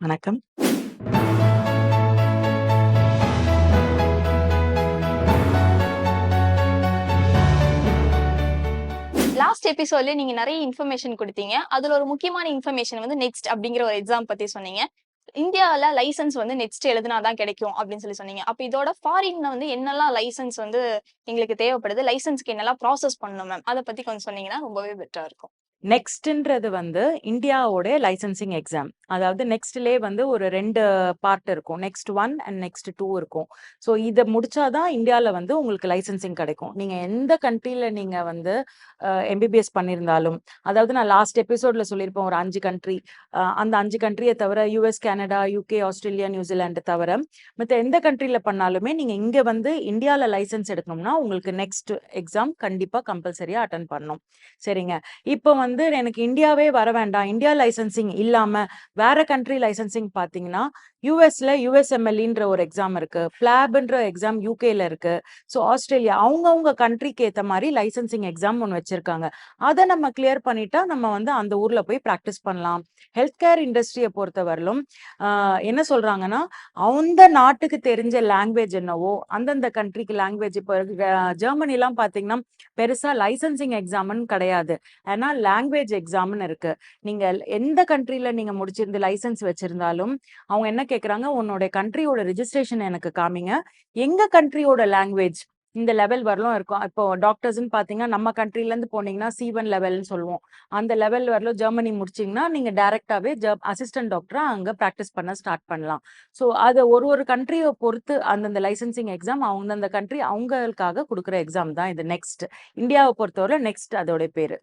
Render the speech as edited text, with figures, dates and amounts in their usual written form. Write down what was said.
வணக்கம். லாஸ்ட் எபிசோட்ல நீங்க நிறைய இன்ஃபர்மேஷன் குடுத்தீங்க. அதுல ஒரு முக்கியமான இன்ஃபர்மேஷன் வந்து நெக்ஸ்ட் அப்படிங்கிற ஒரு எக்ஸாம் பத்தி சொன்னீங்க. இந்தியால லைசென்ஸ் வந்து நெக்ஸ்ட் எழுதுனா தான் கிடைக்கும் அப்படின்னு சொன்னீங்க. அப்ப இதோட ஃபாரின்ல வந்து என்னெல்லாம் லைசென்ஸ் வந்து எங்களுக்கு தேவைப்படுது? லைசென்ஸ்க்கு என்னெல்லாம் ப்ராசஸ் பண்ணணும் மேம்? அத பத்தி கொஞ்சம் சொன்னீங்கன்னா ரொம்பவே பெட்டரா இருக்கும். நெக்ஸ்ட்ன்றது வந்து இந்தியாவோட லைசென்சிங் எக்ஸாம். அதாவது நெக்ஸ்ட்லயே வந்து ஒரு 2 பார்ட் இருக்கும். நெக்ஸ்ட் 1 அண்ட் நெக்ஸ்ட் 2 இருக்கும். ஸோ இத முடிச்சா தான் இந்தியால வந்து உங்களுக்கு லைசென்சிங் கிடைக்கும். நீங்க எந்த கண்ட்ரில நீங்க வந்து எம்பிபிஎஸ் பண்ணியிருந்தாலும், அதாவது நான் லாஸ்ட் எபிசோட்ல சொல்லியிருப்பேன் ஒரு 5 கண்ட்ரி. அந்த 5 கண்ட்ரிய தவிர US, Canada, UK, Australia, New Zealand தவிர மத்த எந்த கண்ட்ரில பண்ணாலுமே நீங்க இங்க வந்து இந்தியால லைசென்ஸ் எடுக்கணும்னா, உங்களுக்கு நெக்ஸ்ட் எக்ஸாம் கண்டிப்பா கம்பல்சரியா அட்டெண்ட் பண்ணணும். சரிங்க. இப்போ வந்து எனக்கு இந்தியாவே வர வேண்டாம். இந்தியா லைசென்சிங் இல்லாம வேற கண்ட்ரி லைசென்சிங் பார்த்தீங்கன்னா, யுஎஸ்ல யுஎஸ்எம்எல்இன்ற ஒரு எக்ஸாம் இருக்கு. பிளாப்ன்ற எக்ஸாம் யுகேல இருக்கு. ஸோ ஆஸ்திரேலியா அவங்கவங்க கண்ட்ரிக்கு ஏத்த மாரி லைசென்சிங் எக்ஸாம் ஒண்ணு வச்சிருக்காங்க. அத நம்ம கிளியர் பண்ணிட்டா நம்ம வந்து அந்த ஊர்ல போய் பிராக்டிஸ் பண்ணலாம். ஹெல்த் கேர் இண்டஸ்ட்ரிய பொறுத்தவரையிலும் என்ன சொல்றாங்கன்னா, அந்த நாட்டுக்கு தெரிஞ்ச லாங்குவேஜ் என்னவோ அந்தந்த கண்ட்ரிக்கு லாங்குவேஜ் இப்போ ஜெர்மனிலாம் பார்த்தீங்கன்னா, பெருசா லைசென்சிங் எக்ஸாம்ன்னு கிடையாது. ஆனா லாங்குவேஜ் எக்ஸாம்னு இருக்கு. நீங்க எந்த கண்ட்ரில நீங்க முடிச்சிருந்து லைசென்ஸ் வச்சிருந்தாலும், அவங்க என்ன கேட்குறாங்க, உன்னோட கண்ட்ரியோட ரிஜிஸ்ட்ரேஷன் எனக்கு காமிங்க. எங்க கண்ட்ரியோட லாங்குவேஜ் இந்த லெவல் வரலும் இருக்கும். இப்போ டாக்டர்ஸ்ன்னு பார்த்தீங்கன்னா, நம்ம கண்ட்ரிலேருந்து போனீங்கன்னா C1 லெவல்ன்னு சொல்லுவோம். அந்த லெவல் வரலும் ஜெர்மனி முடிச்சீங்கன்னா, நீங்க டைரக்ட்டாவே அசிஸ்டன்ட் டாக்டரா அங்க பிராக்டிஸ் பண்ண ஸ்டார்ட் பண்ணலாம். ஸோ அது ஒரு ஒரு கண்ட்ரிய பொறுத்து அந்தந்த லைசென்சிங் எக்ஸாம் அந்தந்த கண்ட்ரி அவங்களுக்காக குடுக்குற எக்ஸாம் தான் இது நெக்ஸ்ட். இந்தியாவ பொறுத்தவரை நெக்ஸ்ட் அதோட பேரு.